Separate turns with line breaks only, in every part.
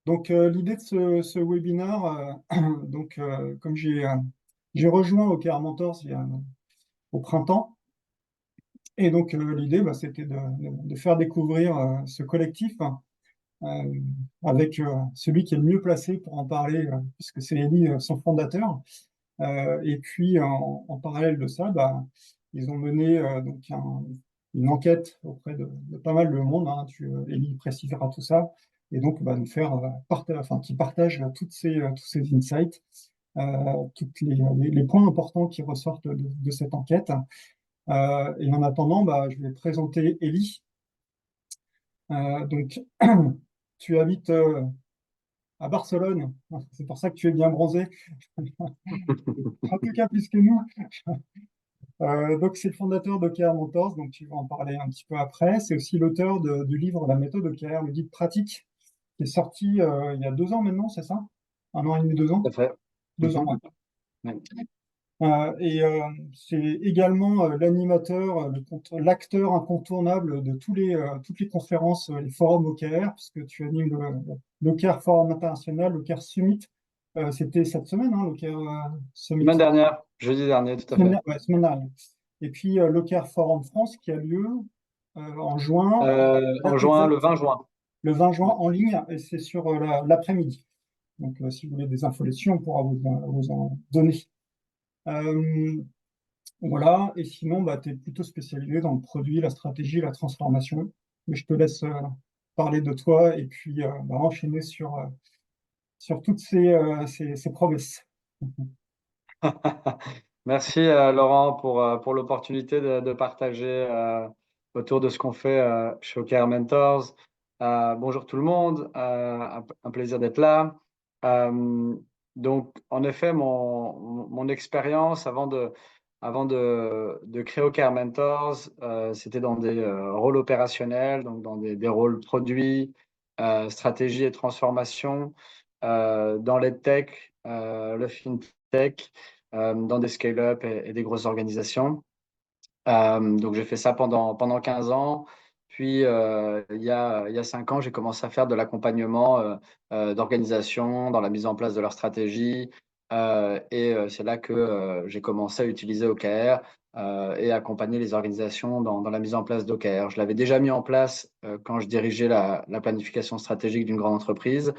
Donc, l'idée de ce webinaire, comme j'ai rejoint OKR Mentors au printemps, et donc l'idée, c'était de faire découvrir ce collectif avec celui qui est le mieux placé pour en parler, puisque c'est Eli, son fondateur. Et puis, en parallèle de ça, ils ont mené une enquête auprès de pas mal de monde, hein. Eli précisera tout ça. Et donc, nous faire qui partagent tous ces insights, tous les points importants qui ressortent de cette enquête. Et en attendant, je vais présenter Eli. Donc, tu habites à Barcelone, c'est pour ça que tu es bien bronzé, en tout cas plus que nous. Donc, c'est le fondateur d'OKR Mentors, donc tu vas en parler un petit peu après. C'est aussi l'auteur du livre La méthode OKR, le guide pratique, qui est sorti il y a 2 ans maintenant, c'est ça? 1 an et demi, 2 ans?
Tout à fait.
2 ans, ouais.
Oui.
Et c'est également l'animateur, l'acteur incontournable de toutes les conférences, les forums OKR, puisque tu animes l'OKR Forum International, l'OKR Summit. C'était cette semaine, hein, l'OKR Summit.
Semaine dernière, jeudi dernier, tout à fait.
Semaine dernière. Et puis l'OKR Forum France qui a lieu en juin,
En
date
juin, le
exacte,
20 juin.
le 20 juin
Ouais.
en ligne, et c'est sur l'après-midi. Donc, si vous voulez des infos là-dessus, on pourra vous en donner. Euh, Voilà, et sinon, tu es plutôt spécialisé dans le produit, la stratégie, la transformation. Mais je te laisse parler de toi et puis enchaîner sur toutes ces promesses.
Merci Laurent pour l'opportunité de partager autour de ce qu'on fait chez OKR Mentors. Bonjour tout le monde, un plaisir d'être là. Euh, donc en effet, mon expérience avant de créer OKR Mentors, c'était dans des rôles opérationnels, donc dans des rôles produits, stratégie et transformation, dans les tech, le fintech, dans des scale-up et des grosses organisations. Donc j'ai fait ça pendant 15 ans. Puis il y a 5 ans, j'ai commencé à faire de l'accompagnement d'organisations dans la mise en place de leur stratégie. C'est là que j'ai commencé à utiliser OKR et accompagner les organisations dans la mise en place d'OKR. Je l'avais déjà mis en place quand je dirigeais la planification stratégique d'une grande entreprise.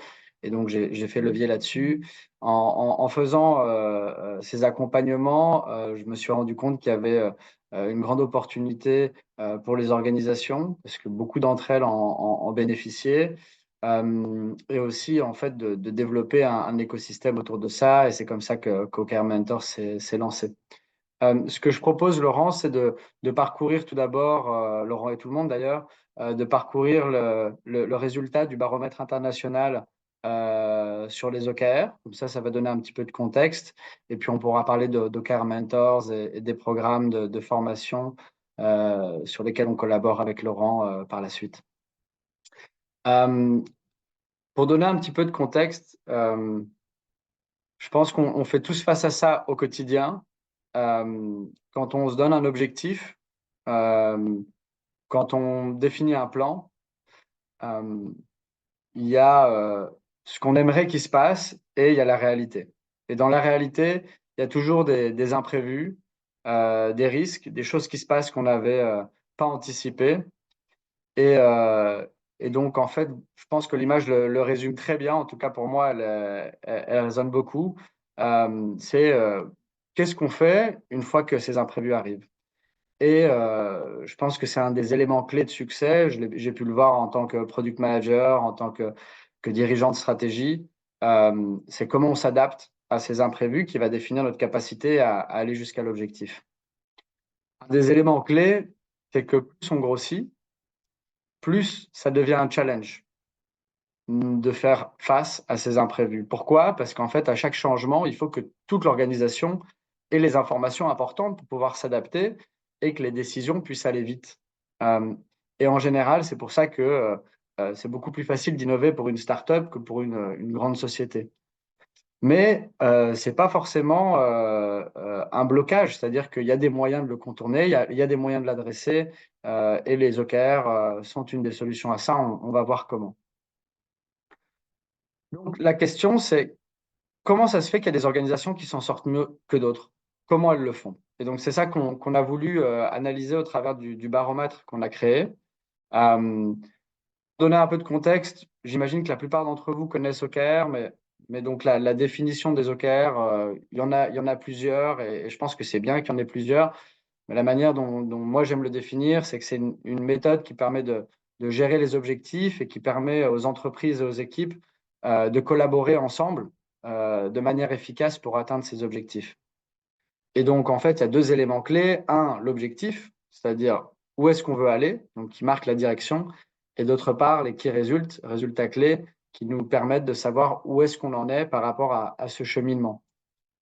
Et donc, j'ai fait levier là-dessus. En faisant ces accompagnements, je me suis rendu compte qu'il y avait une grande opportunité pour les organisations, parce que beaucoup d'entre elles en bénéficiaient. Et aussi, en fait, de développer un écosystème autour de ça. Et c'est comme ça qu'OKR Mentor s'est lancé. Ce que je propose, Laurent, c'est de parcourir tout d'abord, Laurent et tout le monde d'ailleurs, de parcourir le résultat du baromètre international sur les OKR. Comme ça va donner un petit peu de contexte. Et puis, on pourra parler d'OKR Mentors et des programmes de formation sur lesquels on collabore avec Laurent par la suite. Euh, pour donner un petit peu de contexte, je pense qu'on fait tous face à ça au quotidien. Quand on se donne un objectif, euh, quand on définit un plan, euh, il y a ce qu'on aimerait qu'il se passe et il y a la réalité. Et dans la réalité, il y a toujours des imprévus, des risques, des choses qui se passent qu'on n'avait pas anticipées. Et, euh, et donc, en fait, je pense que l'image le résume très bien. En tout cas, pour moi, elle résonne beaucoup. C'est qu'est-ce qu'on fait une fois que ces imprévus arrivent? Et je pense que c'est un des éléments clés de succès. J'ai pu le voir en tant que product manager, en tant que dirigeant de stratégie. C'est comment on s'adapte à ces imprévus qui va définir notre capacité à aller jusqu'à l'objectif. Un des éléments clés, c'est que plus on grossit, plus ça devient un challenge de faire face à ces imprévus. Pourquoi? Parce qu'en fait, à chaque changement, il faut que toute l'organisation ait les informations importantes pour pouvoir s'adapter et que les décisions puissent aller vite. Euh, et en général, c'est pour ça que c'est beaucoup plus facile d'innover pour une start-up que pour une grande société. Mais ce n'est pas forcément un blocage, c'est-à-dire qu'il y a des moyens de le contourner, il y a des moyens de l'adresser, et les OKR sont une des solutions à ça. On va voir comment. Donc, la question, c'est comment ça se fait qu'il y a des organisations qui s'en sortent mieux que d'autres? Comment elles le font? Et donc, c'est ça qu'on a voulu analyser au travers du baromètre qu'on a créé. Euh, Donner un peu de contexte, j'imagine que la plupart d'entre vous connaissent OKR, mais donc la définition des OKR, il y en a plusieurs et je pense que c'est bien qu'il y en ait plusieurs. Mais la manière dont moi j'aime le définir, c'est que c'est une méthode qui permet de gérer les objectifs et qui permet aux entreprises et aux équipes de collaborer ensemble de manière efficace pour atteindre ces objectifs. Et donc, en fait, il y a deux éléments clés. Un, l'objectif, c'est-à-dire où est-ce qu'on veut aller, donc qui marque la direction. Et d'autre part, les key résultats clés, qui nous permettent de savoir où est-ce qu'on en est par rapport à ce cheminement.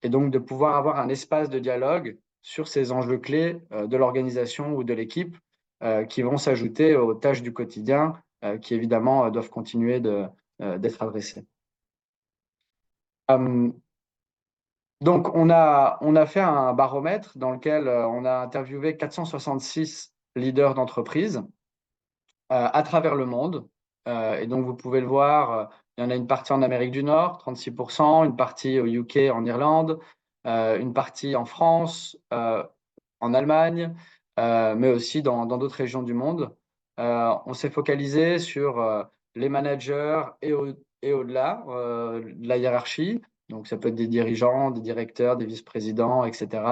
Et donc, de pouvoir avoir un espace de dialogue sur ces enjeux clés de l'organisation ou de l'équipe qui vont s'ajouter aux tâches du quotidien qui, évidemment, doivent continuer d'être adressées. Donc, on a fait un baromètre dans lequel on a interviewé 466 leaders d'entreprise à travers le monde. Et donc, vous pouvez le voir, il y en a une partie en Amérique du Nord, 36%, une partie au UK, en Irlande, une partie en France, en Allemagne, mais aussi dans d'autres régions du monde. On s'est focalisé sur les managers et au-delà de la hiérarchie. Donc, ça peut être des dirigeants, des directeurs, des vice-présidents, etc.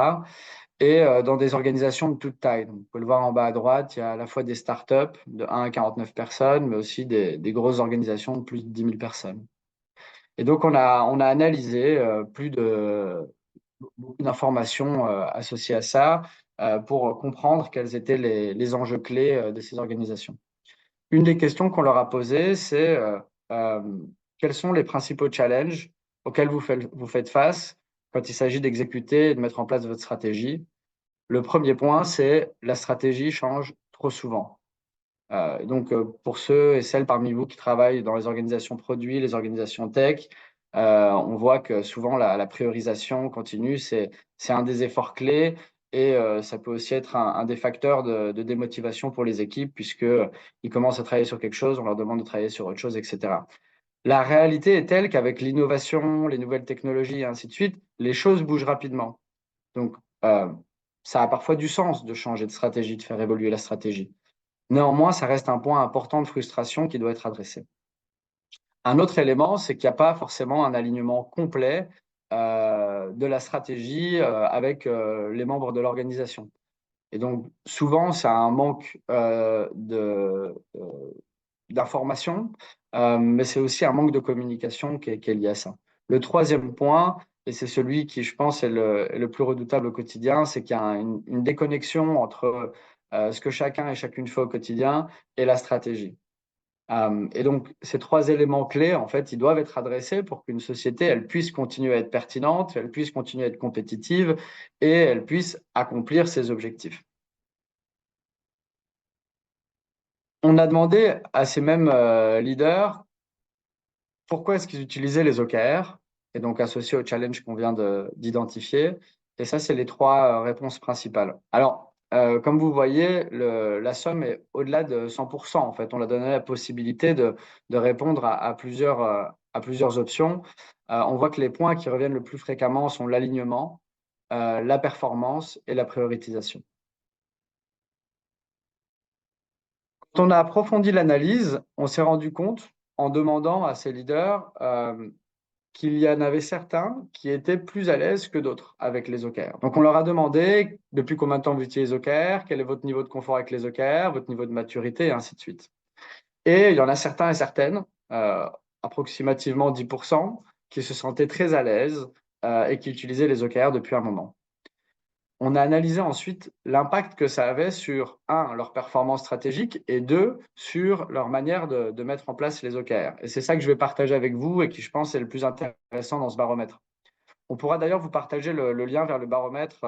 Et dans des organisations de toute taille. Donc, vous pouvez le voir en bas à droite, il y a à la fois des startups de 1 à 49 personnes, mais aussi des grosses organisations de plus de 10 000 personnes. Et donc, on a analysé beaucoup d'informations associées à ça pour comprendre quels étaient les enjeux clés de ces organisations. Une des questions qu'on leur a posées, c'est euh, quels sont les principaux challenges auxquels vous faites face quand il s'agit d'exécuter et de mettre en place votre stratégie. Le premier point, c'est la stratégie change trop souvent. Donc, pour ceux et celles parmi vous qui travaillent dans les organisations produits, les organisations tech, on voit que souvent la priorisation continue, c'est un des efforts clés et ça peut aussi être un des facteurs de démotivation pour les équipes puisqu'ils commencent à travailler sur quelque chose, on leur demande de travailler sur autre chose, etc. La réalité est telle qu'avec l'innovation, les nouvelles technologies et ainsi de suite, les choses bougent rapidement. Donc, ça a parfois du sens de changer de stratégie, de faire évoluer la stratégie. Néanmoins, ça reste un point important de frustration qui doit être adressé. Un autre élément, c'est qu'il n'y a pas forcément un alignement complet de la stratégie avec les membres de l'organisation. Et donc, souvent, c'est un manque d'information, mais c'est aussi un manque de communication qui est lié à ça. Le troisième point, et c'est celui qui, je pense, est le plus redoutable au quotidien, c'est qu'il y a une déconnexion entre ce que chacun et chacune fait au quotidien et la stratégie. Et donc, ces trois éléments clés, en fait, ils doivent être adressés pour qu'une société, elle puisse continuer à être pertinente, elle puisse continuer à être compétitive et elle puisse accomplir ses objectifs. On a demandé à ces mêmes leaders pourquoi est-ce qu'ils utilisaient les OKR, et donc associés au challenge qu'on vient d'identifier. Et ça, c'est les trois réponses principales. Alors, comme vous voyez, la somme est au-delà de 100%. En fait, on leur donné la possibilité de répondre à plusieurs options. On voit que les points qui reviennent le plus fréquemment sont l'alignement, la performance et la prioritisation. Quand on a approfondi l'analyse, on s'est rendu compte, en demandant à ces leaders, qu'il y en avait certains qui étaient plus à l'aise que d'autres avec les OKR. Donc, on leur a demandé depuis combien de temps vous utilisez les OKR, quel est votre niveau de confort avec les OKR, votre niveau de maturité, et ainsi de suite. Et il y en a certains et certaines, approximativement 10%, qui se sentaient très à l'aise et qui utilisaient les OKR depuis un moment. On a analysé ensuite l'impact que ça avait sur, un, leur performance stratégique et deux, sur leur manière de mettre en place les OKR. Et c'est ça que je vais partager avec vous et qui, je pense, est le plus intéressant dans ce baromètre. On pourra d'ailleurs vous partager le lien vers le baromètre,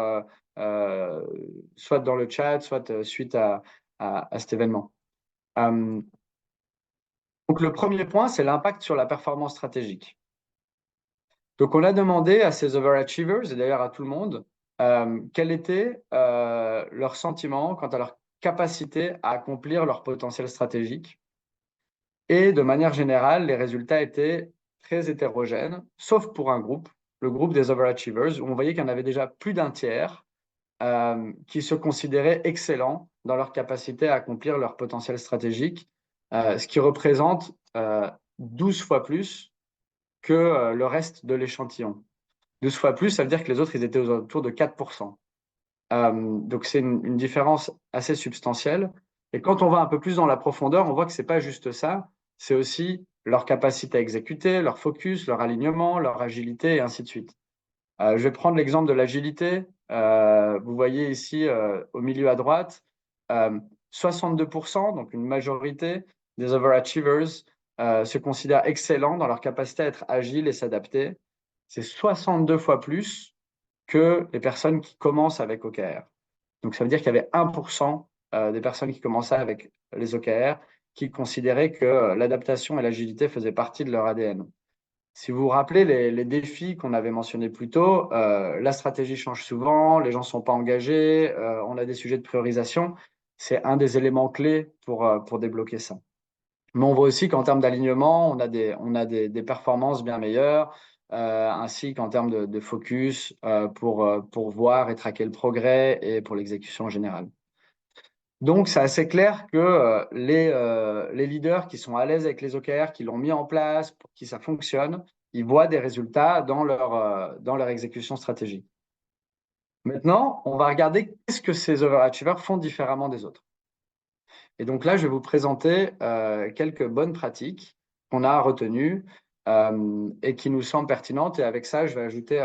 soit dans le chat, soit suite à cet événement. Donc, le premier point, c'est l'impact sur la performance stratégique. Donc, on a demandé à ces overachievers, et d'ailleurs à tout le monde, quel était leur sentiment quant à leur capacité à accomplir leur potentiel stratégique. Et de manière générale, les résultats étaient très hétérogène, sauf pour un groupe, le groupe des overachievers, où on voyait qu'il y en avait déjà plus d'un tiers qui se considéraient excellents dans leur capacité à accomplir leur potentiel stratégique, ce qui représente 12 fois plus que le reste de l'échantillon. 12 fois plus, ça veut dire que les autres, ils étaient autour de 4%. Donc, c'est une différence assez substantielle. Et quand on va un peu plus dans la profondeur, on voit que ce n'est pas juste ça, c'est aussi leur capacité à exécuter, leur focus, leur alignement, leur agilité, et ainsi de suite. Je vais prendre l'exemple de l'agilité. Vous voyez ici, au milieu à droite, 62%, donc une majorité des overachievers, se considèrent excellents dans leur capacité à être agiles et s'adapter. C'est 62 fois plus que les personnes qui commencent avec OKR. Donc, ça veut dire qu'il y avait 1% des personnes qui commençaient avec les OKR qui considéraient que l'adaptation et l'agilité faisaient partie de leur ADN. Si vous vous rappelez les défis qu'on avait mentionnés plus tôt, la stratégie change souvent, les gens ne sont pas engagés, on a des sujets de priorisation. C'est un des éléments clés pour débloquer ça. Mais on voit aussi qu'en termes d'alignement, on a des performances bien meilleures, ainsi qu'en termes de focus pour voir et traquer le progrès et pour l'exécution générale. Donc, c'est assez clair que les leaders qui sont à l'aise avec les OKR, qui l'ont mis en place, pour qui ça fonctionne, ils voient des résultats dans leur exécution stratégique. Maintenant, on va regarder qu'est-ce que ces overachievers font différemment des autres. Et donc là, je vais vous présenter quelques bonnes pratiques qu'on a retenues et qui nous semblent pertinentes. Et avec ça, je vais ajouter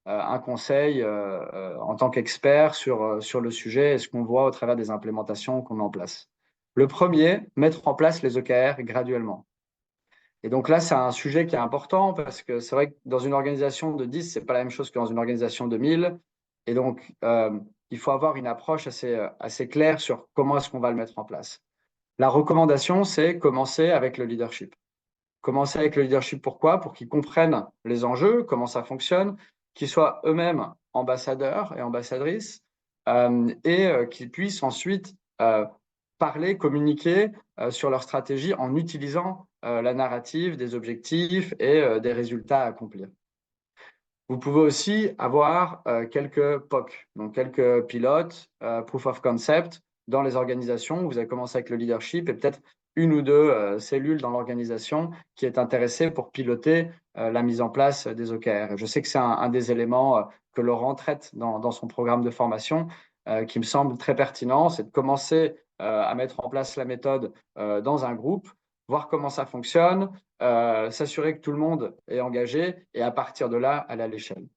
un conseil en tant qu'expert sur le sujet et ce qu'on voit au travers des implémentations qu'on met en place. Le premier, mettre en place les OKR graduellement. Et donc là, c'est un sujet qui est important parce que c'est vrai que dans une organisation de 10, ce n'est pas la même chose que dans une organisation de 1000. Et donc, il faut avoir une approche assez claire sur comment est-ce qu'on va le mettre en place. La recommandation, c'est commencer avec le leadership. Commencer avec le leadership, pourquoi? Pour qu'ils comprennent les enjeux, comment ça fonctionne, qu'ils soient eux-mêmes ambassadeurs et ambassadrices et qu'ils puissent ensuite parler, communiquer sur leur stratégie en utilisant la narrative des objectifs et des résultats à accomplir. Vous pouvez aussi avoir quelques POC, donc quelques pilotes, proof of concept, dans les organisations. Vous avez commencé avec le leadership et peut-être une ou deux cellules dans l'organisation qui est intéressée pour piloter la mise en place des OKR. Je sais que c'est un des éléments que Laurent traite dans son programme de formation qui me semble très pertinent, c'est de commencer à mettre en place la méthode dans un groupe, voir comment ça fonctionne, s'assurer que tout le monde est engagé et à partir de là, aller à l'échelle.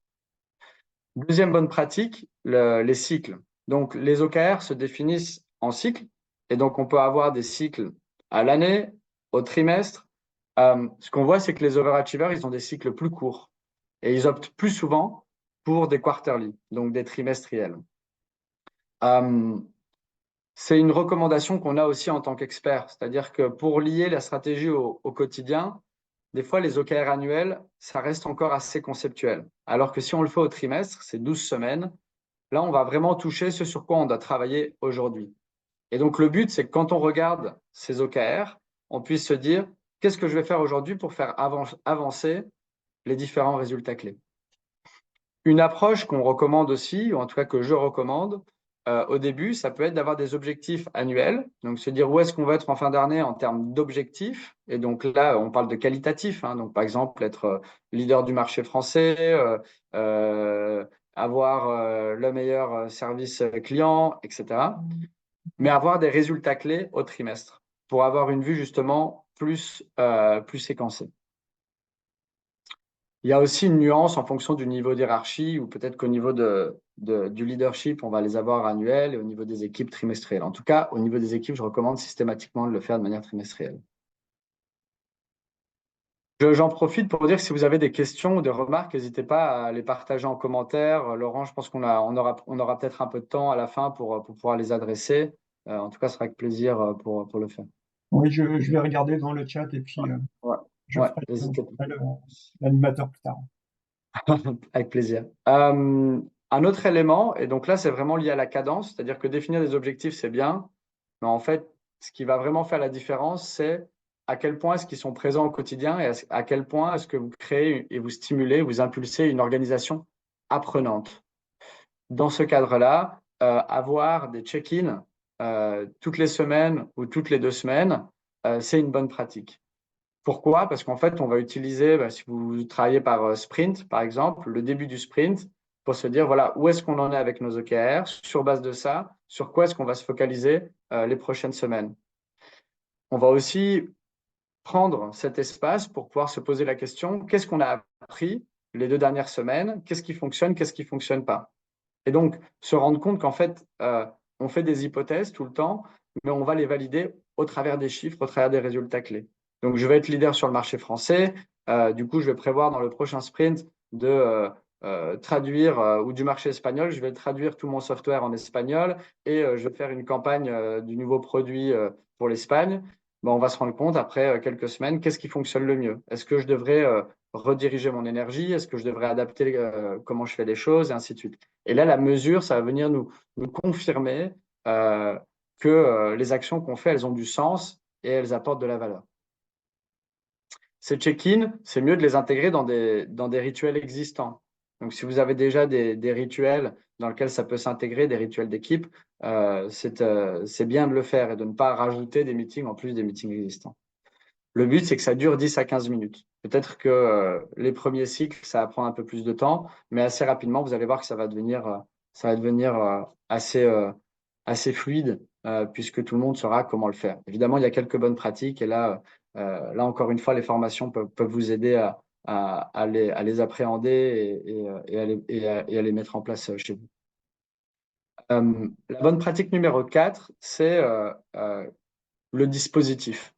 Deuxième bonne pratique, les cycles. Donc, les OKR se définissent en cycles et donc on peut avoir des cycles à l'année, au trimestre. Ce qu'on voit, c'est que les overachievers, ils ont des cycles plus courts et ils optent plus souvent pour des quarterly, donc des trimestriels. C'est une recommandation qu'on a aussi en tant qu'expert, c'est-à-dire que pour lier la stratégie au quotidien, des fois, les OKR annuels, ça reste encore assez conceptuel. Alors que si on le fait au trimestre, c'est 12 semaines, là, on va vraiment toucher ce sur quoi on doit travailler aujourd'hui. Et donc, le but, c'est que quand on regarde ces OKR, on puisse se dire, qu'est-ce que je vais faire aujourd'hui pour faire avancer les différents résultats clés? Une approche qu'on recommande aussi, ou en tout cas que je recommande, au début, ça peut être d'avoir des objectifs annuels, donc se dire où est-ce qu'on va être en fin d'année en termes d'objectifs. Et donc là, on parle de qualitatif, hein, donc par exemple être leader du marché français, avoir le meilleur service client, etc. Mais avoir des résultats clés au trimestre pour avoir une vue justement plus séquencée. Il y a aussi une nuance en fonction du niveau d'hiérarchie ou peut-être qu'au niveau du leadership, on va les avoir annuels et au niveau des équipes trimestrielles. En tout cas, au niveau des équipes, je recommande systématiquement de le faire de manière trimestrielle. J'en profite pour dire que si vous avez des questions ou des remarques, n'hésitez pas à les partager en commentaire. Laurent, je pense qu'on aura peut-être un peu de temps à la fin pour pouvoir les adresser. En tout cas, ce sera avec plaisir pour le faire.
Oui, je vais regarder dans le chat et puis
Ouais,
je
ouais,
ferai
n'hésitez pas.
l'animateur plus tard.
Avec plaisir. Un autre élément, et donc là, c'est vraiment lié à la cadence, c'est-à-dire que définir des objectifs, c'est bien, mais en fait, ce qui va vraiment faire la différence, c'est à quel point est-ce qu'ils sont présents au quotidien et à quel point est-ce que vous créez et vous stimulez, vous impulsez une organisation apprenante. Dans ce cadre-là, avoir des check-ins toutes les semaines ou toutes les 2 semaines, c'est une bonne pratique. Pourquoi? Parce qu'en fait, on va utiliser, si vous travaillez par sprint, par exemple, le début du sprint pour se dire, voilà, où est-ce qu'on en est avec nos OKR? Sur base de ça, sur quoi est-ce qu'on va se focaliser les prochaines semaines? On va aussi prendre cet espace pour pouvoir se poser la question, qu'est-ce qu'on a appris les 2 dernières semaines? Qu'est-ce qui fonctionne? Qu'est-ce qui ne fonctionne pas? Et donc, se rendre compte qu'en fait, on fait des hypothèses tout le temps, mais on va les valider au travers des chiffres, au travers des résultats clés. Donc, je vais être leader sur le marché français. Du coup, je vais prévoir dans le prochain sprint de traduire, ou du marché espagnol, je vais traduire tout mon software en espagnol et je vais faire une campagne du nouveau produit pour l'Espagne. On va se rendre compte après quelques semaines, qu'est-ce qui fonctionne le mieux? Est-ce que je devrais rediriger mon énergie? Est-ce que je devrais adapter comment je fais les choses? Et ainsi de suite. Et là, la mesure, ça va venir nous confirmer que les actions qu'on fait, elles ont du sens et elles apportent de la valeur. Ces check-in, c'est mieux de les intégrer dans des rituels existants. Donc, si vous avez déjà des rituels dans lesquels ça peut s'intégrer, des rituels d'équipe, c'est bien de le faire et de ne pas rajouter des meetings en plus des meetings existants. Le but, c'est que ça dure 10 à 15 minutes. Peut-être que les premiers cycles, ça va prendre un peu plus de temps, mais assez rapidement, vous allez voir que ça va devenir assez fluide, puisque tout le monde saura comment le faire. Évidemment, il y a quelques bonnes pratiques, et là encore une fois, les formations peuvent vous aider à les appréhender et à les mettre en place chez vous. La bonne pratique numéro 4, c'est le dispositif.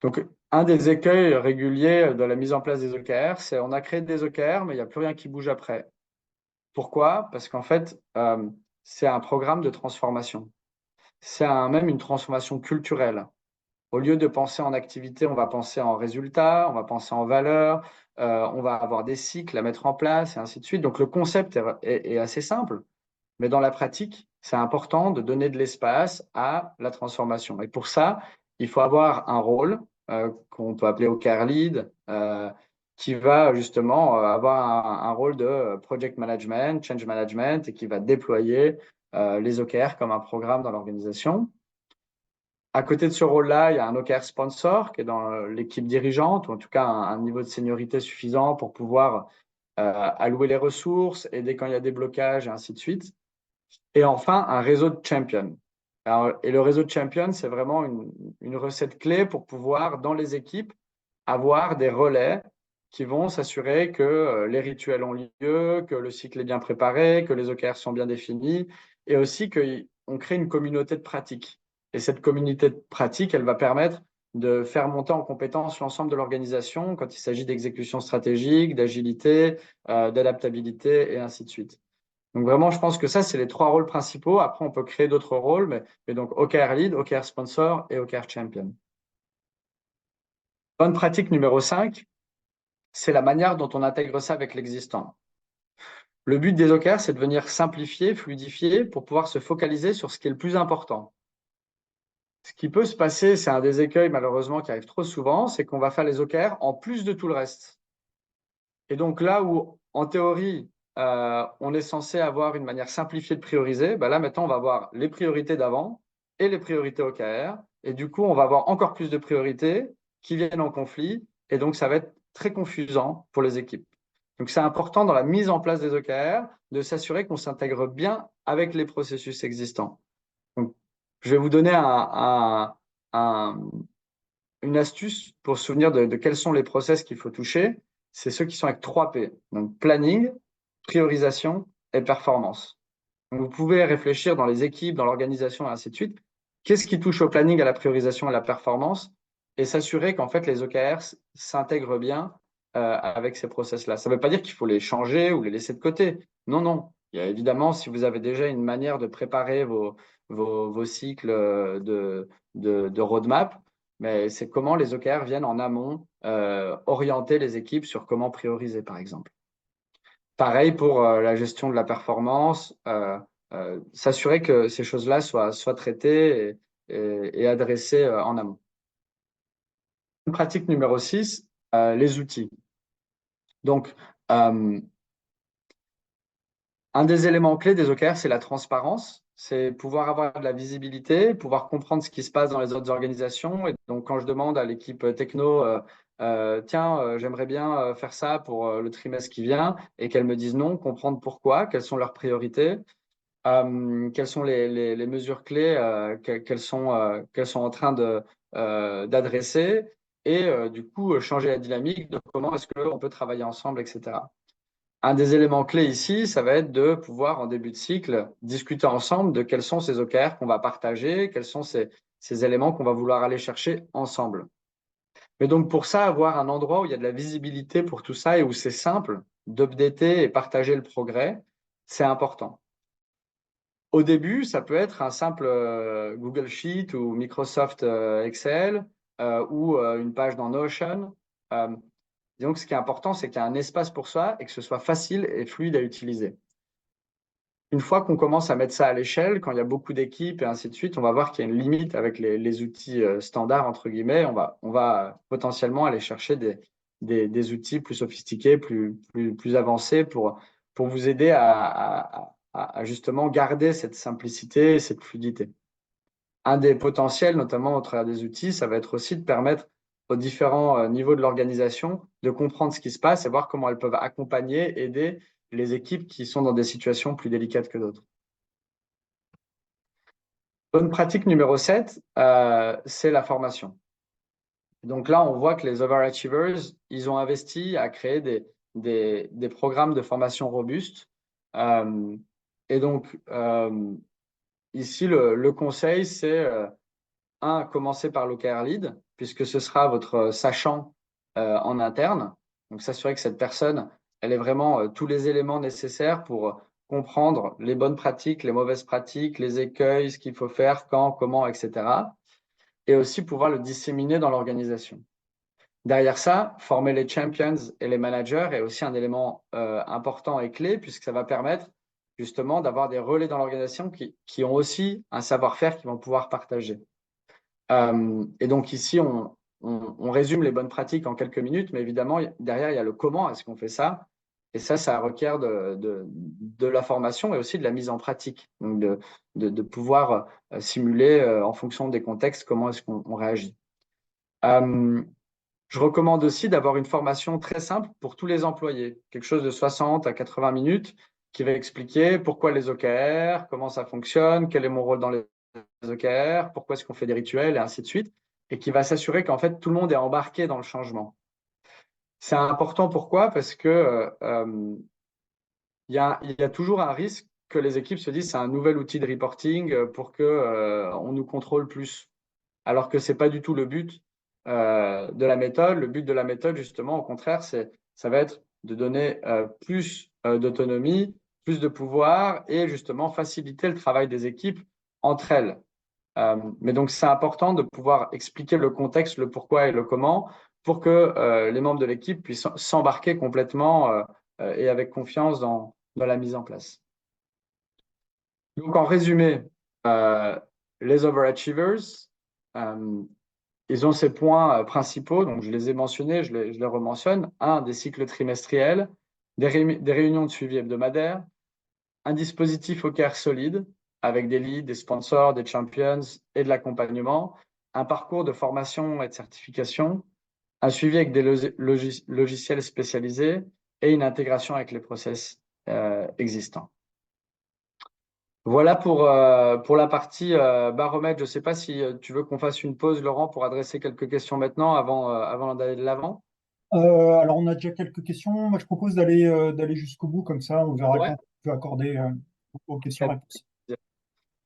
Donc, un des écueils réguliers de la mise en place des OKR, c'est on a créé des OKR, mais il n'y a plus rien qui bouge après. Pourquoi? Parce qu'en fait, c'est un programme de transformation. C'est même une transformation culturelle. Au lieu de penser en activité, on va penser en résultats, on va penser en valeurs, on va avoir des cycles à mettre en place, et ainsi de suite. Donc, le concept est assez simple, mais dans la pratique, c'est important de donner de l'espace à la transformation. Et pour ça, il faut avoir un rôle qu'on peut appeler OKR Lead, qui va justement avoir un rôle de project management, change management, et qui va déployer les OKR comme un programme dans l'organisation. À côté de ce rôle-là, il y a un OKR sponsor qui est dans l'équipe dirigeante, ou en tout cas un niveau de seniorité suffisant pour pouvoir allouer les ressources, aider quand il y a des blocages, et ainsi de suite. Et enfin, un réseau de champions. Et le réseau de champions, c'est vraiment une recette clé pour pouvoir, dans les équipes, avoir des relais qui vont s'assurer que les rituels ont lieu, que le cycle est bien préparé, que les OKR sont bien définis, et aussi qu'on crée une communauté de pratique. Et cette communauté de pratique, elle va permettre de faire monter en compétence l'ensemble de l'organisation quand il s'agit d'exécution stratégique, d'agilité, d'adaptabilité, et ainsi de suite. Donc vraiment, je pense que ça, c'est les 3 rôles principaux. Après, on peut créer d'autres rôles, mais donc OKR Lead, OKR Sponsor et OKR Champion. Bonne pratique numéro 5, c'est la manière dont on intègre ça avec l'existant. Le but des OKR, c'est de venir simplifier, fluidifier pour pouvoir se focaliser sur ce qui est le plus important. Ce qui peut se passer, c'est un des écueils malheureusement qui arrive trop souvent, c'est qu'on va faire les OKR en plus de tout le reste. Et donc là où, en théorie, on est censé avoir une manière simplifiée de prioriser, là maintenant, on va avoir les priorités d'avant et les priorités OKR. Et du coup, on va avoir encore plus de priorités qui viennent en conflit. Et donc, ça va être très confusant pour les équipes. Donc, c'est important dans la mise en place des OKR de s'assurer qu'on s'intègre bien avec les processus existants. Donc, je vais vous donner une astuce pour se souvenir de quels sont les process qu'il faut toucher. C'est ceux qui sont avec 3 P. Donc, planning, priorisation et performance. Donc, vous pouvez réfléchir dans les équipes, dans l'organisation, et ainsi de suite. Qu'est-ce qui touche au planning, à la priorisation et à la performance? Et s'assurer qu'en fait, les OKR s'intègrent bien avec ces process-là. Ça ne veut pas dire qu'il faut les changer ou les laisser de côté. Non, non. Il y a évidemment, si vous avez déjà une manière de préparer vos cycles de roadmap, mais c'est comment les OKR viennent en amont orienter les équipes sur comment prioriser, par exemple. Pareil pour la gestion de la performance, s'assurer que ces choses-là soient traitées et adressées en amont. pratique numéro 6, les outils. Donc, un des éléments clés des OKR, c'est la transparence. C'est pouvoir avoir de la visibilité, pouvoir comprendre ce qui se passe dans les autres organisations. Et donc, quand je demande à l'équipe techno, tiens, j'aimerais bien faire ça pour le trimestre qui vient, et qu'elles me disent non, comprendre pourquoi, quelles sont leurs priorités, quelles sont les mesures clés qu'elles sont en train d'adresser, et du coup, changer la dynamique de comment est-ce qu'on peut travailler ensemble, etc. Un des éléments clés ici, ça va être de pouvoir, en début de cycle, discuter ensemble de quels sont ces OKR qu'on va partager, quels sont ces éléments qu'on va vouloir aller chercher ensemble. Mais donc, pour ça, avoir un endroit où il y a de la visibilité pour tout ça et où c'est simple d'updater et partager le progrès, c'est important. Au début, ça peut être un simple Google Sheet ou Microsoft Excel ou une page dans Notion. Disons que ce qui est important, c'est qu'il y a un espace pour ça et que ce soit facile et fluide à utiliser. Une fois qu'on commence à mettre ça à l'échelle, quand il y a beaucoup d'équipes et ainsi de suite, on va voir qu'il y a une limite avec les outils standards, entre guillemets. On va potentiellement aller chercher des outils plus sophistiqués, plus avancés pour vous aider à justement garder cette simplicité et cette fluidité. Un des potentiels, notamment au travers des outils, ça va être aussi de permettre aux différents niveaux de l'organisation de comprendre ce qui se passe et voir comment elles peuvent accompagner, aider les équipes qui sont dans des situations plus délicates que d'autres. Bonne pratique numéro 7, c'est la formation. Donc là, on voit que les overachievers, ils ont investi à créer des programmes de formation robustes. Et donc, ici, le conseil, c'est commencer par l'OKR Lead, puisque ce sera votre sachant en interne. Donc, s'assurer que cette personne, elle ait vraiment tous les éléments nécessaires pour comprendre les bonnes pratiques, les mauvaises pratiques, les écueils, ce qu'il faut faire, quand, comment, etc. Et aussi pouvoir le disséminer dans l'organisation. Derrière ça, former les champions et les managers est aussi un élément important et clé, puisque ça va permettre justement d'avoir des relais dans l'organisation qui ont aussi un savoir-faire qu'ils vont pouvoir partager. Et donc ici, on résume les bonnes pratiques en quelques minutes, mais évidemment, derrière, il y a le comment est-ce qu'on fait ça. Et ça requiert de la formation et aussi de la mise en pratique, donc de pouvoir simuler en fonction des contextes comment est-ce qu'on réagit. Je recommande aussi d'avoir une formation très simple pour tous les employés, quelque chose de 60 à 80 minutes qui va expliquer pourquoi les OKR, comment ça fonctionne, quel est mon rôle dans les OKR, pourquoi est-ce qu'on fait des rituels et ainsi de suite, et qui va s'assurer qu'en fait tout le monde est embarqué dans le changement. C'est important, pourquoi? Parce que il y a toujours un risque que les équipes se disent c'est un nouvel outil de reporting pour que on nous contrôle plus, alors que c'est pas du tout le but de la méthode. Le but de la méthode, justement, au contraire, ça va être de donner plus d'autonomie, plus de pouvoir et justement faciliter le travail des équipes entre elles. Mais donc, c'est important de pouvoir expliquer le contexte, le pourquoi et le comment pour que les membres de l'équipe puissent s'embarquer complètement et avec confiance dans la mise en place. Donc, en résumé, les overachievers, ils ont ces points principaux, donc je les ai mentionnés, je les rementionne. Un, des cycles trimestriels, des réunions de suivi hebdomadaires, un dispositif OKR solide avec des leads, des sponsors, des champions et de l'accompagnement, un parcours de formation et de certification, un suivi avec des logiciels spécialisés et une intégration avec les process existants. Voilà pour la partie baromètre. Je ne sais pas si tu veux qu'on fasse une pause, Laurent, pour adresser quelques questions maintenant avant d'aller de l'avant.
Alors, on a déjà quelques questions. Moi, je propose d'aller jusqu'au bout, comme ça, on verra
Ouais.
quand on peut accorder aux questions-réponses.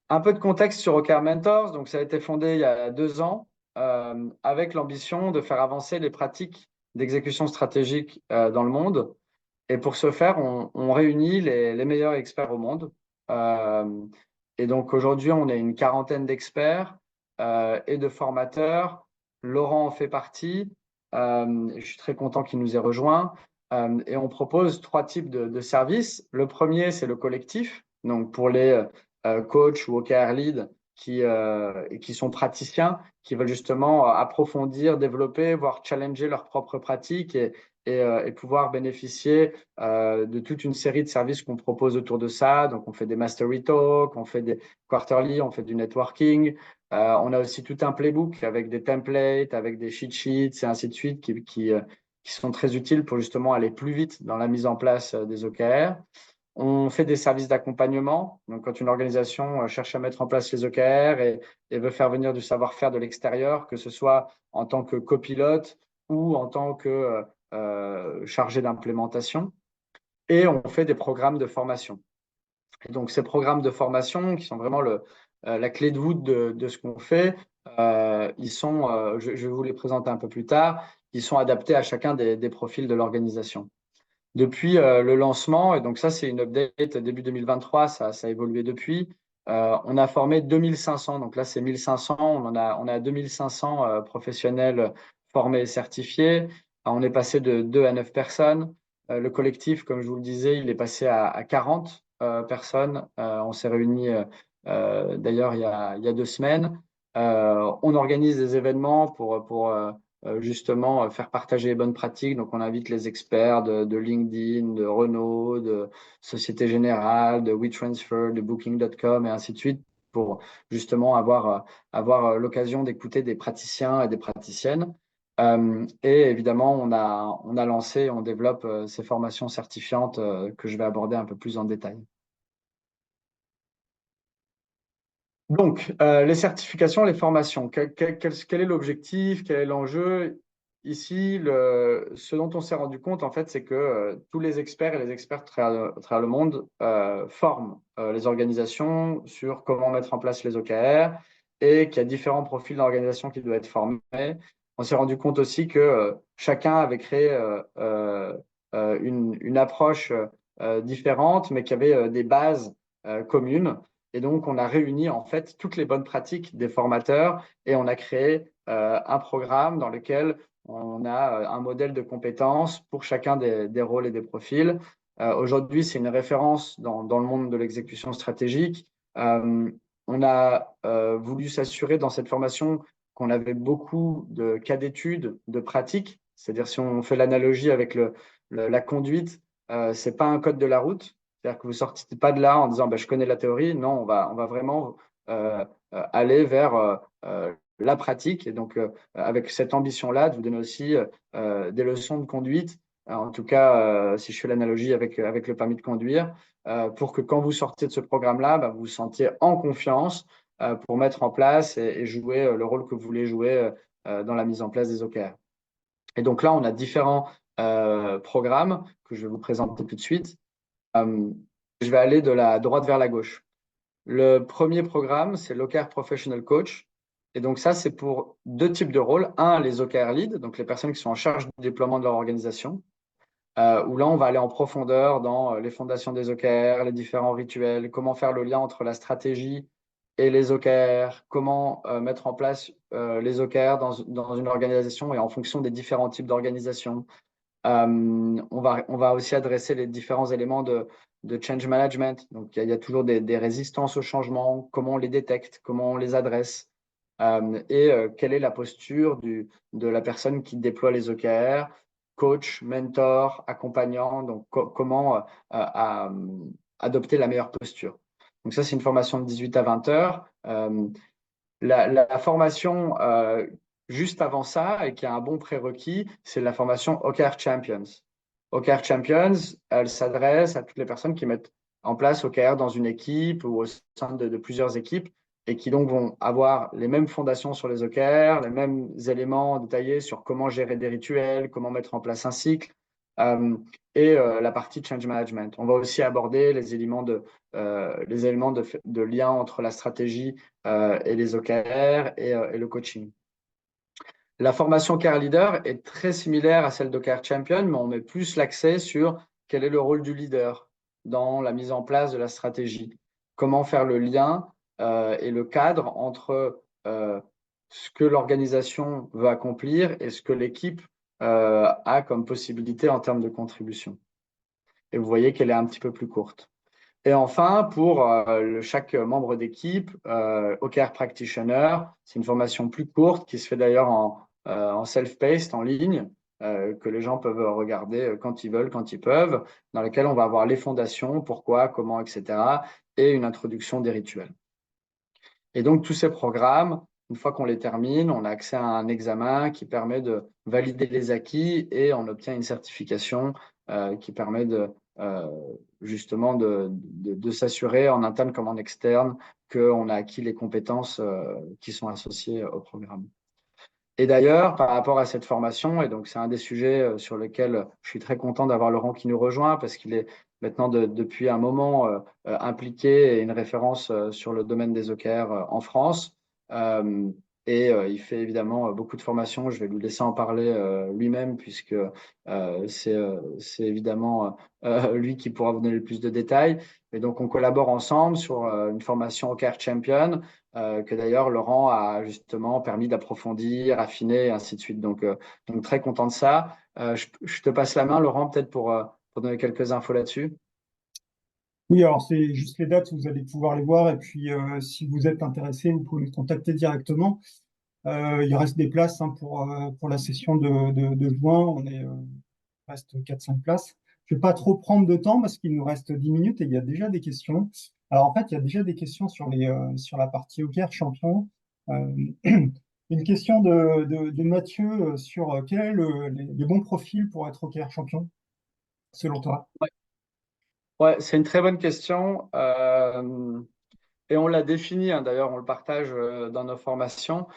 Un peu de contexte sur OKR Mentors. Donc, ça a été fondé il y a 2 ans avec l'ambition de faire avancer les pratiques d'exécution stratégique dans le monde. Et pour ce faire, on réunit les meilleurs experts au monde. Et donc, aujourd'hui, on est une quarantaine d'experts et de formateurs. Laurent en fait partie. Je suis très content qu'il nous ait rejoints. Et on propose 3 types de services. Le premier, c'est le collectif. Donc, pour les coach ou OKR lead, qui sont praticiens, qui veulent justement approfondir, développer, voire challenger leurs propres pratiques et pouvoir bénéficier de toute une série de services qu'on propose autour de ça. Donc, on fait des mastery talks, on fait des quarterly, on fait du networking. On a aussi tout un playbook avec des templates, avec des cheat sheets et ainsi de suite qui sont très utiles pour justement aller plus vite dans la mise en place des OKR. On fait des services d'accompagnement. Donc, quand une organisation cherche à mettre en place les OKR et veut faire venir du savoir-faire de l'extérieur, que ce soit en tant que copilote ou en tant que chargé d'implémentation. Et on fait des programmes de formation. Et donc, ces programmes de formation, qui sont vraiment la clé de voûte de ce qu'on fait, je vais vous les présenter un peu plus tard, ils sont adaptés à chacun des profils de l'organisation. Depuis le lancement, et donc ça, c'est une update début 2023, ça a évolué depuis. On a formé 2500, donc là, c'est 1500. On a 2500 professionnels formés et certifiés. On est passé de 2 à 9 personnes. Le collectif, comme je vous le disais, il est passé à 40 personnes. On s'est réunis d'ailleurs il y a 2 semaines. On organise des événements pour justement faire partager les bonnes pratiques. Donc, on invite les experts de LinkedIn, de Renault, de Société Générale, de WeTransfer, de Booking.com et ainsi de suite pour justement avoir l'occasion d'écouter des praticiens et des praticiennes. Et évidemment, on a lancé, on développe ces formations certifiantes que je vais aborder un peu plus en détail. Donc, les certifications, les formations, quel est l'objectif, quel est l'enjeu? Ici, ce dont on s'est rendu compte, en fait, c'est que tous les experts et les experts à travers le monde forment les organisations sur comment mettre en place les OKR et qu'il y a différents profils d'organisation qui doivent être formés. On s'est rendu compte aussi que chacun avait créé une approche différente, mais qui avait des bases communes. Et donc, on a réuni en fait toutes les bonnes pratiques des formateurs et on a créé un programme dans lequel on a un modèle de compétences pour chacun des rôles et des profils. Aujourd'hui, c'est une référence dans le monde de l'exécution stratégique. On a voulu s'assurer dans cette formation qu'on avait beaucoup de cas d'études, de pratiques. C'est-à-dire, si on fait l'analogie avec la conduite, ce n'est pas un code de la route. C'est-à-dire que vous ne sortez pas de là en disant je connais la théorie. Non, on va vraiment aller vers la pratique. Et donc, avec cette ambition-là, de vous donner aussi des leçons de conduite, en tout cas, si je fais l'analogie avec le permis de conduire, pour que quand vous sortez de ce programme-là, vous vous sentiez en confiance pour mettre en place et jouer le rôle que vous voulez jouer dans la mise en place des OKR. Et donc là, on a différents programmes que je vais vous présenter tout de suite. Je vais aller de la droite vers la gauche. Le premier programme, c'est l'OKR Professional Coach. Et donc ça, c'est pour 2 types de rôles. Un, les OKR Lead, donc les personnes qui sont en charge du déploiement de leur organisation, où là, on va aller en profondeur dans les fondations des OKR, les différents rituels, comment faire le lien entre la stratégie et les OKR, comment mettre en place les OKR dans une organisation et en fonction des différents types d'organisations. On va aussi adresser les différents éléments de change management. Donc, il y a toujours des résistances au changement, comment on les détecte, comment on les adresse, quelle est la posture de la personne qui déploie les OKR, coach, mentor, accompagnant, donc comment adopter la meilleure posture. Donc ça, c'est une formation de 18 à 20 heures. La formation juste avant ça, et qui a un bon prérequis, c'est la formation OKR Champions. OKR Champions, elle s'adresse à toutes les personnes qui mettent en place OKR dans une équipe ou au sein de plusieurs équipes et qui donc vont avoir les mêmes fondations sur les OKR, les mêmes éléments détaillés sur comment gérer des rituels, comment mettre en place un cycle et la partie change management. On va aussi aborder les éléments de lien entre la stratégie et les OKR et le coaching. La formation OKR Leader est très similaire à celle d'OKR Champion, mais on met plus l'accent sur quel est le rôle du leader dans la mise en place de la stratégie. Comment faire le lien et le cadre entre ce que l'organisation veut accomplir et ce que l'équipe a comme possibilité en termes de contribution. Et vous voyez qu'elle est un petit peu plus courte. Et enfin, pour chaque membre d'équipe, OKR Practitioner, c'est une formation plus courte qui se fait d'ailleurs en self-paced, en ligne, que les gens peuvent regarder quand ils veulent, quand ils peuvent, dans laquelle on va avoir les fondations, pourquoi, comment, etc., et une introduction des rituels. Et donc, tous ces programmes, une fois qu'on les termine, on a accès à un examen qui permet de valider les acquis et on obtient une certification qui permet euh, justement de s'assurer en interne comme en externe qu'on a acquis les compétences qui sont associées au programme. Et d'ailleurs, par rapport à cette formation, et donc c'est un des sujets sur lesquels je suis très content d'avoir Laurent qui nous rejoint parce qu'il est maintenant depuis un moment impliqué et une référence sur le domaine des OKR en France. Euh, il fait évidemment beaucoup de formations. Je vais lui laisser en parler lui-même puisque c'est évidemment lui qui pourra vous donner le plus de détails. Et donc, on collabore ensemble sur une formation OKR Champion que d'ailleurs Laurent a justement permis d'approfondir, affiner, et ainsi de suite. Donc très content de ça. Je te passe la main, Laurent, peut-être pour donner quelques infos là-dessus.
Oui, alors c'est juste les dates, vous allez pouvoir les voir. Et puis, si vous êtes intéressé, vous pouvez nous contacter directement. Il reste des places hein, pour la session de juin. Il reste 4-5 places. Je ne vais pas trop prendre de temps parce qu'il nous reste 10 minutes et il y a déjà des questions. Alors, en fait, il y a déjà des questions sur la partie OKR champion. Euh, une question de Mathieu sur quel est les bons profils pour être OKR champion, selon toi?
Ouais, ouais, c'est une très bonne question. Et on l'a défini, hein, d'ailleurs, on le partage dans nos formations.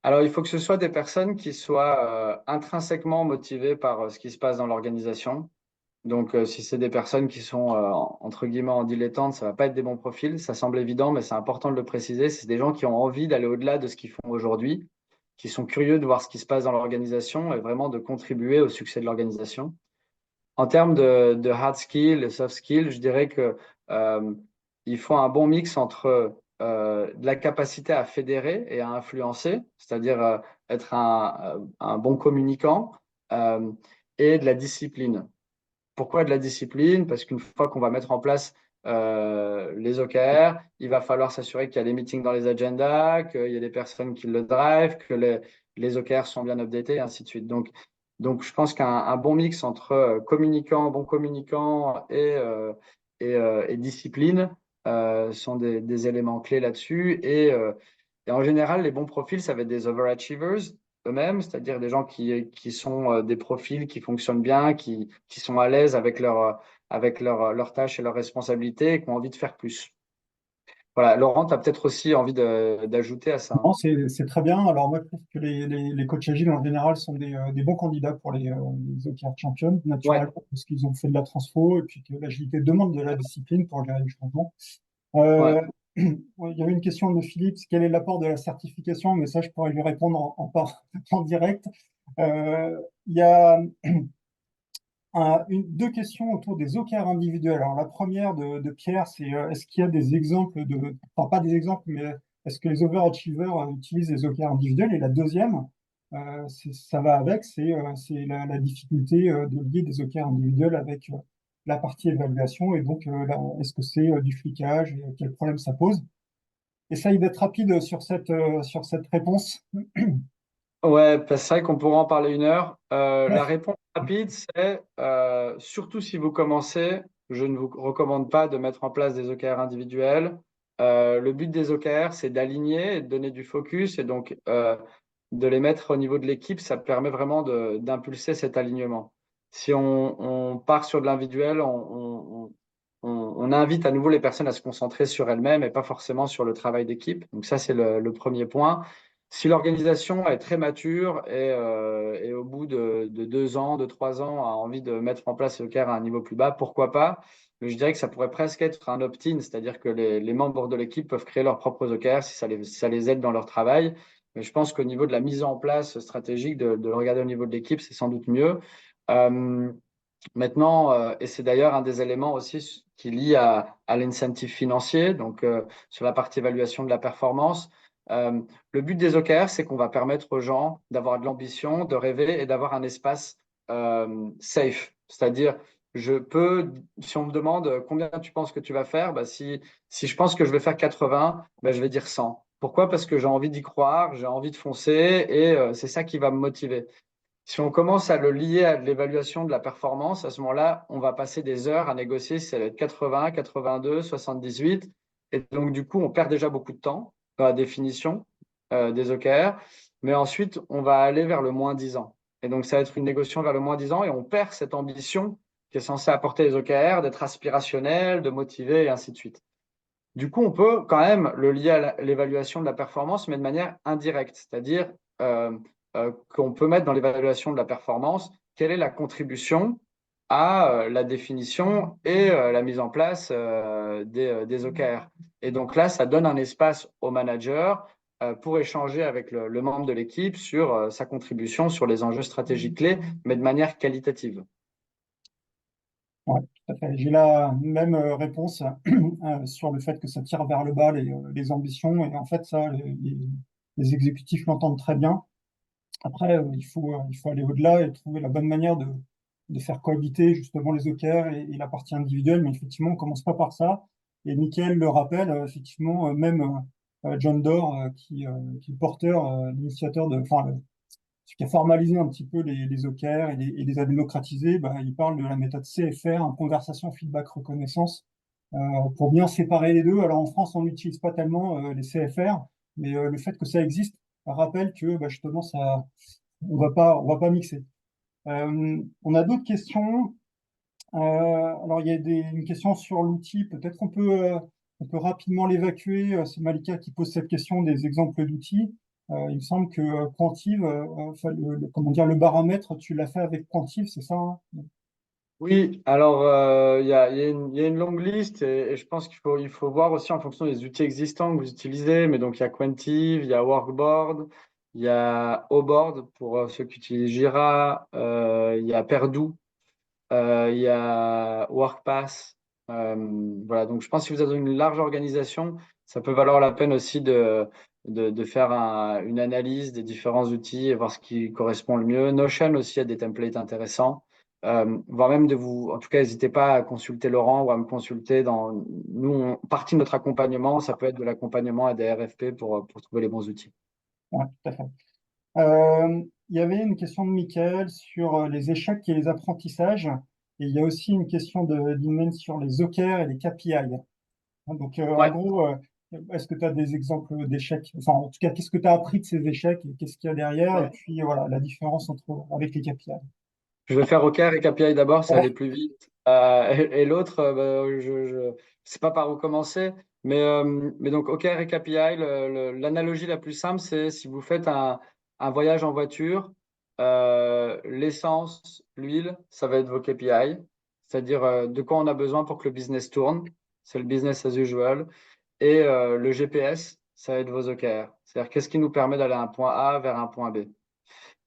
Alors, il faut que ce soit des personnes qui soient intrinsèquement motivées par ce qui se passe dans l'organisation. Donc, si c'est des personnes qui sont, entre guillemets, en dilettante, ça va pas être des bons profils. Ça semble évident, mais c'est important de le préciser. C'est des gens qui ont envie d'aller au-delà de ce qu'ils font aujourd'hui, qui sont curieux de voir ce qui se passe dans l'organisation et vraiment de contribuer au succès de l'organisation. En termes de hard skills et soft skills, je dirais que il faut un bon mix entre de la capacité à fédérer et à influencer, c'est-à-dire être un bon communicant, euh, et de la discipline. Pourquoi de la discipline? Parce qu'une fois qu'on va mettre en place les OKR, il va falloir s'assurer qu'il y a des meetings dans les agendas, qu'il y a des personnes qui le drive, que les OKR sont bien updatés, et ainsi de suite. Donc je pense qu'un bon mix entre communicant, bon communicant et discipline sont des éléments clés là-dessus. Et en général, les bons profils, ça va être des overachievers eux-mêmes, c'est-à-dire des gens qui sont des profils qui fonctionnent bien, qui sont à l'aise avec leurs tâches et leurs responsabilités et qui ont envie de faire plus. Voilà, Laurent, tu as peut-être aussi envie d'ajouter à ça, hein.
Non, c'est très bien. Alors moi, je trouve que les coachs agiles en général sont des bons candidats pour les OKR Champions,
Ouais,
naturellement, parce qu'ils ont fait de la transfo et puis que l'agilité demande de la discipline pour gérer les changements. Euh,
ouais.
ouais, il y avait une question de Philippe, quel est l'apport de la certification? Mais ça, je pourrais lui répondre en direct. Il y a deux questions autour des OKR individuels. Alors, la première de Pierre, c'est est-ce qu'il y a des exemples enfin pas des exemples, mais est-ce que les overachievers utilisent les OKR individuels? Et la deuxième, ça va avec, c'est la difficulté de lier des OKR individuels avec la partie évaluation. Et donc, est-ce que c'est du flicage et quel problème ça pose? Essaye d'être rapide sur cette réponse.
Ouais, parce que c'est vrai qu'on pourrait en parler une heure. La réponse rapide, c'est surtout si vous commencez, je ne vous recommande pas de mettre en place des OKR individuels. Le but des OKR, c'est d'aligner et de donner du focus et donc de les mettre au niveau de l'équipe. Ça permet vraiment d'impulser cet alignement. Si on part sur de l'individuel, on invite à nouveau les personnes à se concentrer sur elles-mêmes et pas forcément sur le travail d'équipe. Donc ça, c'est le premier point. Si l'organisation est très mature et au bout de 2 ans, de 3 ans, a envie de mettre en place le CARE à un niveau plus bas, pourquoi pas? Mais je dirais que ça pourrait presque être un opt-in, c'est-à-dire que les membres de l'équipe peuvent créer leurs propres OKR si ça les aide dans leur travail. Mais je pense qu'au niveau de la mise en place stratégique, de le regarder au niveau de l'équipe, c'est sans doute mieux. Euh, Maintenant, et c'est d'ailleurs un des éléments aussi qui lie à l'incentive financier, donc sur la partie évaluation de la performance. Euh, le but des OKR, c'est qu'on va permettre aux gens d'avoir de l'ambition, de rêver et d'avoir un espace safe. C'est-à-dire, je peux, si on me demande combien tu penses que tu vas faire, bah si je pense que je vais faire 80, bah je vais dire 100. Pourquoi? Parce que j'ai envie d'y croire, j'ai envie de foncer et c'est ça qui va me motiver. Si on commence à le lier à l'évaluation de la performance, à ce moment-là, on va passer des heures à négocier si ça va être 80, 82, 78. Et donc, du coup, on perd déjà beaucoup de temps dans la définition des OKR. Mais ensuite, on va aller vers le moins 10 ans. Et donc, ça va être une négociation vers le moins 10 ans et on perd cette ambition qui est censée apporter les OKR, d'être aspirationnel, de motiver et ainsi de suite. Du coup, on peut quand même le lier à l'évaluation de la performance, mais de manière indirecte, c'est-à-dire qu'on peut mettre dans l'évaluation de la performance quelle est la contribution à la définition et la mise en place des OKR. Et donc là, ça donne un espace au manager pour échanger avec le membre de l'équipe sur sa contribution sur les enjeux stratégiques clés, mais de manière qualitative.
Ouais, tout à fait. J'ai la même réponse sur le fait que ça tire vers le bas les ambitions. Et en fait, ça, les exécutifs l'entendent très bien. Après, il faut aller au-delà et trouver la bonne manière de faire cohabiter justement les OKR et la partie individuelle. Mais effectivement, on commence pas par ça. Et Michael le rappelle, effectivement, même John Doerr, qui est le porteur, l'initiateur enfin, ce qui a formalisé un petit peu les OKR et les a démocratisés, bah, il parle de la méthode CFR, en conversation, feedback, reconnaissance, pour bien séparer les deux. Alors en France, on n'utilise pas tellement les CFR, mais le fait que ça existe rappelle que bah, justement, ça, on va pas mixer. On a d'autres questions. Alors il y a une question sur l'outil. Peut-être on peut rapidement l'évacuer. C'est Malika qui pose cette question des exemples d'outils. Il me semble que Quantive, enfin, comment dire, le baromètre, tu l'as fait avec Quantive, c'est ça, hein?
Oui, alors il y a une longue liste et je pense il faut voir aussi en fonction des outils existants que vous utilisez. Mais donc il y a Quantive, il y a Workboard, il y a Oboard pour ceux qui utilisent Jira, il y a Perdue, il y a WorkPass. Voilà, donc je pense que si vous avez une large organisation, ça peut valoir la peine aussi de faire une analyse des différents outils et voir ce qui correspond le mieux. Notion aussi a des templates intéressants. Voire même en tout cas, n'hésitez pas à consulter Laurent ou à me consulter partie de notre accompagnement, ça peut être de l'accompagnement à des RFP pour trouver les bons outils.
Ouais, tout à fait. Il y avait une question de Michael sur les échecs et les apprentissages. Et il y a aussi une question d'Inmen sur les OKR et les KPI. Donc, en
Ouais.
gros, est-ce que tu as des exemples d'échecs? Enfin, en tout cas, qu'est-ce que tu as appris de ces échecs et qu'est-ce qu'il y a derrière? Et
Ouais.
puis, voilà, la différence avec les KPI.
Je vais faire OKR et KPI d'abord, ça va aller
Ouais,
plus vite. Et l'autre, sais pas par où commencer. Mais donc OKR et KPI, l'analogie la plus simple, c'est si vous faites un voyage en voiture, l'essence, l'huile, ça va être vos KPI, c'est-à-dire de quoi on a besoin pour que le business tourne. C'est le business as usual. Et le GPS, ça va être vos OKR. C'est-à-dire qu'est-ce qui nous permet d'aller d'un point A vers un point B.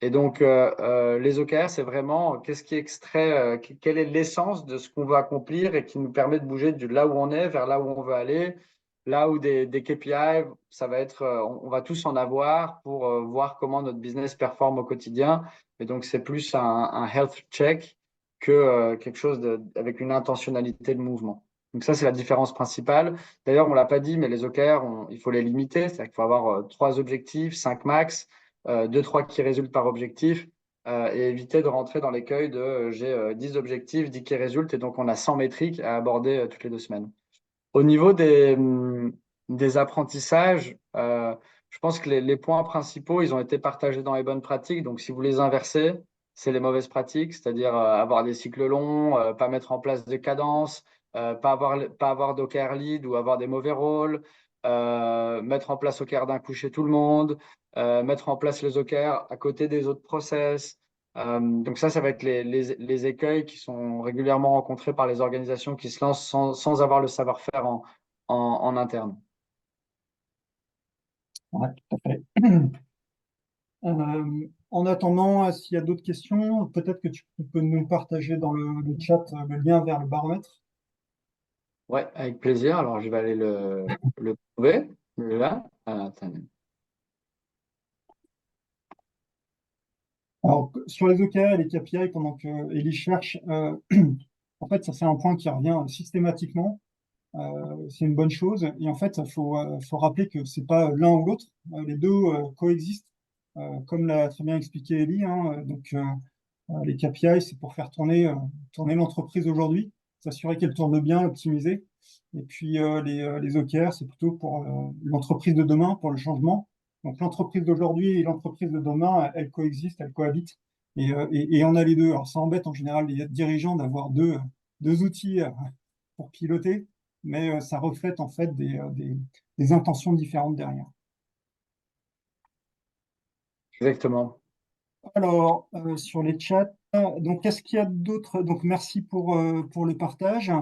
Et donc, les OKR, c'est vraiment qu'est-ce qui extrait, quelle est l'essence de ce qu'on veut accomplir et qui nous permet de bouger de là où on est vers là où on veut aller. Là où des KPI, ça va être, on va tous en avoir pour voir comment notre business performe au quotidien. Et donc, c'est plus un health check que quelque chose avec une intentionnalité de mouvement. Donc ça, c'est la différence principale. D'ailleurs, on ne l'a pas dit, mais les OKR, il faut les limiter. C'est-à-dire qu'il faut avoir 3 objectifs, 5 max. 2, 3 qui résultent par objectif et éviter de rentrer dans l'écueil de j'ai 10 objectifs, 10 qui résultent et donc on a 100 métriques à aborder toutes les 2 semaines. Au niveau des apprentissages, je pense que les points principaux, ils ont été partagés dans les bonnes pratiques. Donc, si vous les inversez, c'est les mauvaises pratiques, c'est-à-dire avoir des cycles longs, pas mettre en place de cadence, pas avoir d'OKR lead ou avoir des mauvais rôles, mettre en place OKR d'un coup chez tout le monde, mettre en place les OKR à côté des autres process. Donc ça va être les écueils qui sont régulièrement rencontrés par les organisations qui se lancent sans avoir le savoir-faire en interne.
ouais, tout à fait. En attendant, s'il y a d'autres questions, peut-être que tu peux nous partager dans le chat le lien vers le baromètre.
Ouais, avec plaisir. Alors, je vais aller le trouver. Là. Ah, attendez.
Alors, sur les OKR et les KPI, pendant que Ellie cherche, En fait, ça, c'est un point qui revient systématiquement. C'est une bonne chose. Et en fait, faut rappeler que c'est pas l'un ou l'autre. Les deux coexistent, comme l'a très bien expliqué Ellie, hein. Les KPI, c'est pour faire tourner l'entreprise aujourd'hui, s'assurer qu'elle tourne bien, optimiser. Et puis les OKR, c'est plutôt pour l'entreprise de demain, pour le changement. Donc l'entreprise d'aujourd'hui et l'entreprise de demain, elles coexistent, elles cohabitent. Et on a les deux. Alors ça embête en général les dirigeants d'avoir deux outils pour piloter, mais ça reflète en fait des intentions différentes derrière.
Exactement.
Alors, sur les chats, donc qu'est-ce qu'il y a d'autre? Donc, merci pour le partage.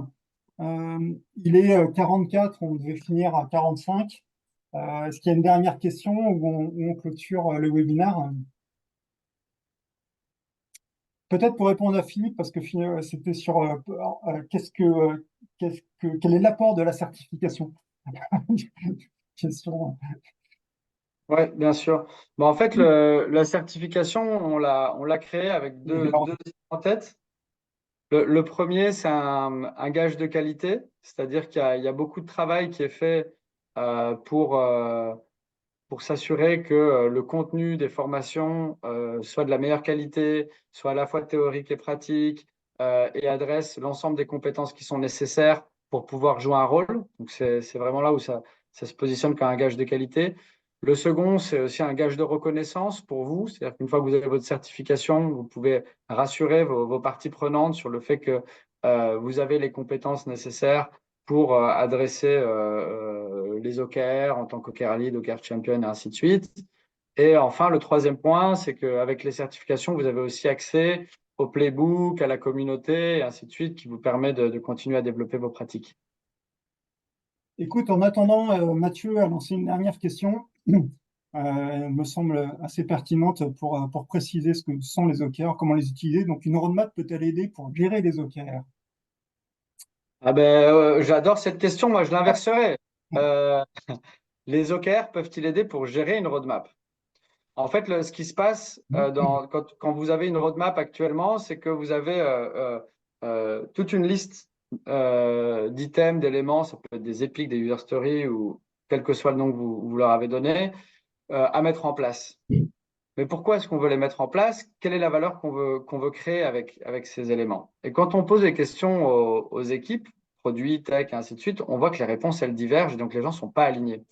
Il est 44, on devait finir à 45. Est-ce qu'il y a une dernière question où on clôture le webinaire? Peut-être pour répondre à Philippe, parce que c'était sur quel est l'apport de la certification? Question.
Oui, bien sûr. Bon, en fait, la certification, on l'a créée avec deux idées en tête. Le premier, c'est un gage de qualité, c'est-à-dire il y a beaucoup de travail qui est fait pour s'assurer que le contenu des formations soit de la meilleure qualité, soit à la fois théorique et pratique, et adresse l'ensemble des compétences qui sont nécessaires pour pouvoir jouer un rôle. Donc, c'est vraiment là où ça se positionne comme un gage de qualité. Le second, c'est aussi un gage de reconnaissance pour vous. C'est-à-dire qu'une fois que vous avez votre certification, vous pouvez rassurer vos parties prenantes sur le fait que vous avez les compétences nécessaires pour adresser les OKR en tant qu'OKR lead, OKR champion et ainsi de suite. Et enfin, le troisième point, c'est qu'avec les certifications, vous avez aussi accès au playbook, à la communauté et ainsi de suite, qui vous permet de continuer à développer vos pratiques.
Écoute, en attendant, Mathieu a lancé une dernière question, me semble assez pertinente pour préciser ce que sont les OKR, comment les utiliser. Donc, une roadmap peut-elle aider pour gérer les OKR?
Ah ben, j'adore cette question, moi je l'inverserai. Euh, les OKR peuvent-ils aider pour gérer une roadmap? En fait, ce qui se passe quand vous avez une roadmap actuellement, c'est que vous avez toute une liste d'items, d'éléments, ça peut être des épiques, des user stories ou quel que soit le nom que vous leur avez donné, à mettre en place. Mais pourquoi est-ce qu'on veut les mettre en place? Quelle est la valeur qu'on veut créer avec ces éléments? Et quand on pose des questions aux équipes, produits, tech, et ainsi de suite, on voit que les réponses, elles divergent, et donc les gens ne sont pas alignés.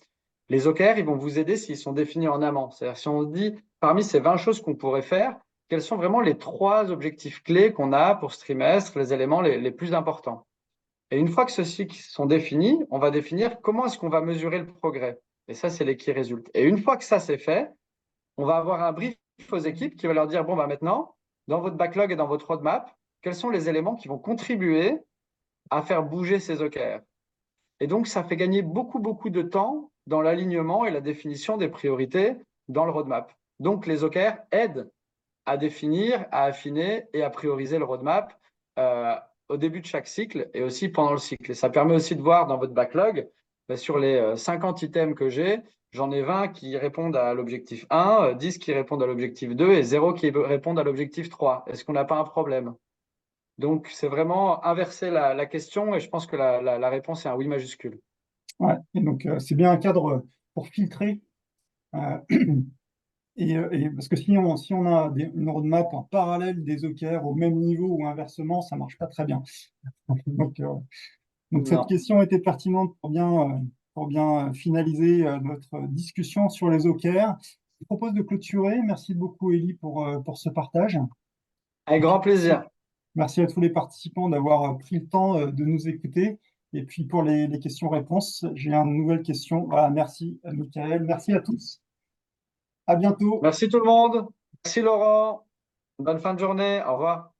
Les OKR, ils vont vous aider s'ils sont définis en amont. C'est-à-dire si on se dit, parmi ces 20 choses qu'on pourrait faire, quels sont vraiment les 3 objectifs clés qu'on a pour ce trimestre, les éléments les plus importants. Et une fois que ceux-ci sont définis, on va définir comment est-ce qu'on va mesurer le progrès. Et ça, c'est les key results. Et une fois que ça, c'est fait, on va avoir un brief aux équipes qui va leur dire, bon, bah maintenant, dans votre backlog et dans votre roadmap, quels sont les éléments qui vont contribuer à faire bouger ces OKR. Et donc, ça fait gagner beaucoup, beaucoup de temps dans l'alignement et la définition des priorités dans le roadmap. Donc, les OKR aident à définir, à affiner et à prioriser le roadmap au début de chaque cycle et aussi pendant le cycle. Et ça permet aussi de voir dans votre backlog, sur les 50 items que j'ai, j'en ai 20 qui répondent à l'objectif 1, 10 qui répondent à l'objectif 2 et 0 qui répondent à l'objectif 3. Est-ce qu'on n'a pas un problème? Donc, c'est vraiment inverser la question et je pense que la réponse est un oui majuscule.
Ouais, et donc c'est bien un cadre pour filtrer. euh, et parce que si on a une roadmap en parallèle des OKR au même niveau ou inversement, ça marche pas très bien. Donc, euh, donc cette
Non.
question était pertinente pour bien finaliser notre discussion sur les OKR. Je propose de clôturer. Merci beaucoup, Élie, pour ce partage.
Avec
Et puis,
grand plaisir.
merci à tous les participants d'avoir pris le temps de nous écouter. Et puis pour les questions-réponses, j'ai une nouvelle question. Voilà, merci à Michael. Merci à tous. À bientôt.
Merci tout le monde. Merci Laurent. Bonne fin de journée. Au revoir.